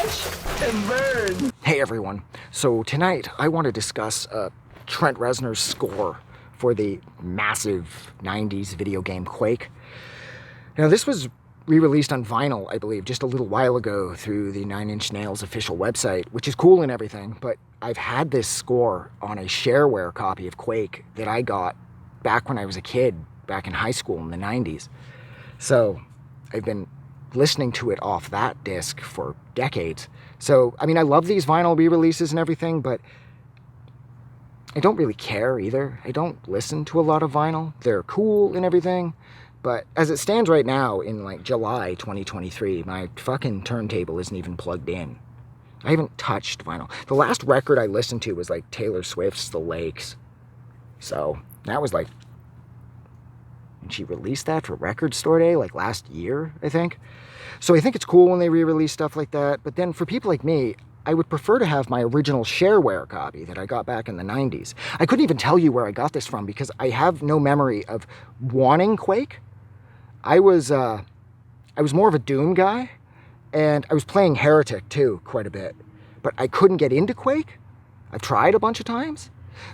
Watch and burn. Hey everyone, so tonight I want to discuss Trent Reznor's score for the massive 90s video game Quake. Now this was re-released on vinyl, I believe, just a little while ago through the Nine Inch Nails official website, which is cool and everything, but I've had this score on a shareware copy of Quake that I got back when I was a kid, back in high school in the 90s. So I've been listening to it off that disc for decades. So, I mean, I love these vinyl re-releases and everything, but I don't really care either. I don't listen to a lot of vinyl. They're cool and everything, but as it stands right now in like July 2023, my fucking turntable isn't even plugged in. I haven't touched vinyl. The last record I listened to was like Taylor Swift's The Lakes. So that was like, and she released that for Record Store Day like last year, I think. So I think it's cool when they re-release stuff like that. But then for people like me, I would prefer to have my original shareware copy that I got back in the 90s. I couldn't even tell you where I got this from because I have no memory of wanting Quake. I was more of a Doom guy, and I was playing Heretic too quite a bit. But I couldn't get into Quake. I've tried a bunch of times.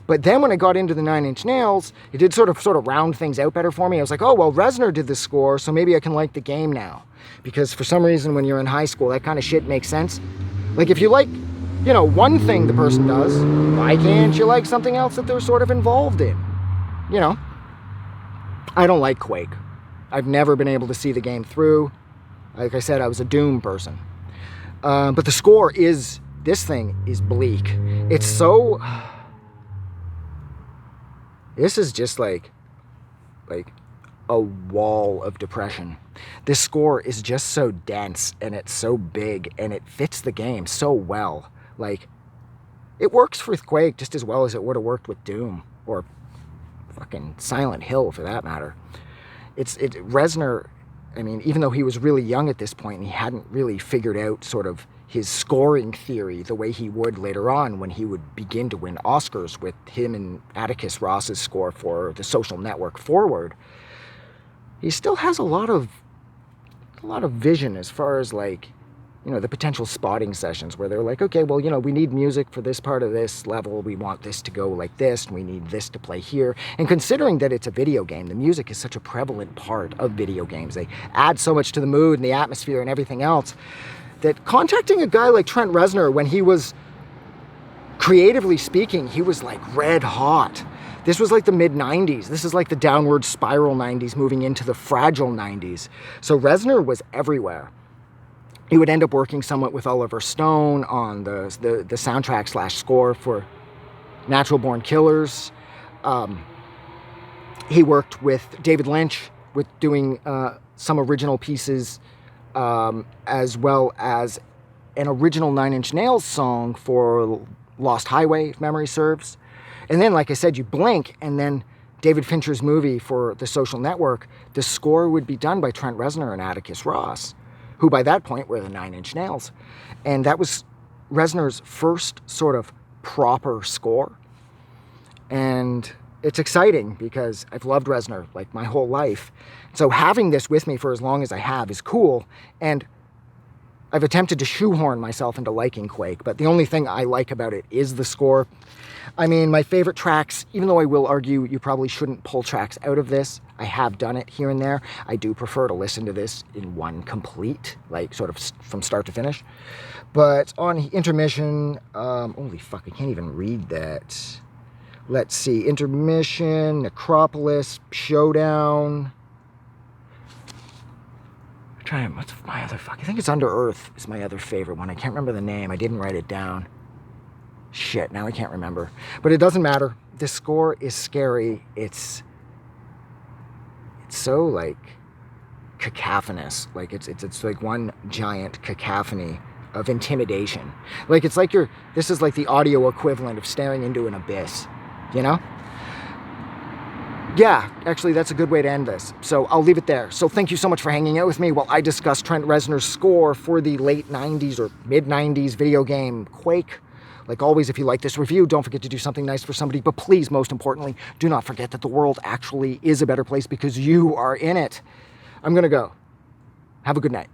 But then when I got into the Nine Inch Nails, it did sort of round things out better for me. I was like, oh, well, Reznor did this score, so maybe I can like the game now. Because for some reason, when you're in high school, that kind of shit makes sense. Like, if you like, you know, one thing the person does, why can't you like something else that they're sort of involved in? You know? I don't like Quake. I've never been able to see the game through. Like I said, I was a Doom person. But the score is, this thing is bleak. It's so... This is just like a wall of depression. This score is just so dense and it's so big and it fits the game so well. Like, it works with Quake just as well as it would have worked with Doom or fucking Silent Hill for that matter. Reznor, I mean, even though he was really young at this point and he hadn't really figured out sort of his scoring theory the way he would later on when he would begin to win Oscars with him and Atticus Ross's score for The Social Network Forward, he still has a lot of vision as far as, like, you know, the potential spotting sessions where they're like, okay, well, you know, we need music for this part of this level, we want this to go like this, and we need this to play here. And considering that it's a video game, the music is such a prevalent part of video games. They add so much to the mood and the atmosphere and everything else, that contacting a guy like Trent Reznor when he was, creatively speaking, he was like red hot. This was like the mid-90s. This is like the downward spiral 90s moving into the fragile 90s. So Reznor was everywhere. He would end up working somewhat with Oliver Stone on the soundtrack / score for Natural Born Killers. He worked with David Lynch with doing some original pieces, as well as an original Nine Inch Nails song for Lost Highway, if memory serves. And then, like I said, you blink, and then David Fincher's movie for The Social Network, the score would be done by Trent Reznor and Atticus Ross, who by that point were the Nine Inch Nails. And that was Reznor's first sort of proper score. And it's exciting because I've loved Reznor like my whole life. So having this with me for as long as I have is cool. And I've attempted to shoehorn myself into liking Quake, but the only thing I like about it is the score. I mean, my favorite tracks, even though I will argue you probably shouldn't pull tracks out of this, I have done it here and there. I do prefer to listen to this in one complete, like sort of from start to finish. But on intermission, holy fuck, I can't even read that. Let's see, intermission, Necropolis, Showdown. What's my other fuck? I think it's Under Earth is my other favorite one. I can't remember the name. I didn't write it down. Shit, now I can't remember. But it doesn't matter. This score is scary. It's so like cacophonous. Like it's like one giant cacophony of intimidation. Like it's like this is like the audio equivalent of staring into an abyss, you know? Yeah, actually, that's a good way to end this. So I'll leave it there. So thank you so much for hanging out with me while I discuss Trent Reznor's score for the late 90s or mid-90s video game Quake. Like always, if you like this review, don't forget to do something nice for somebody. But please, most importantly, do not forget that the world actually is a better place because you are in it. I'm going to go. Have a good night.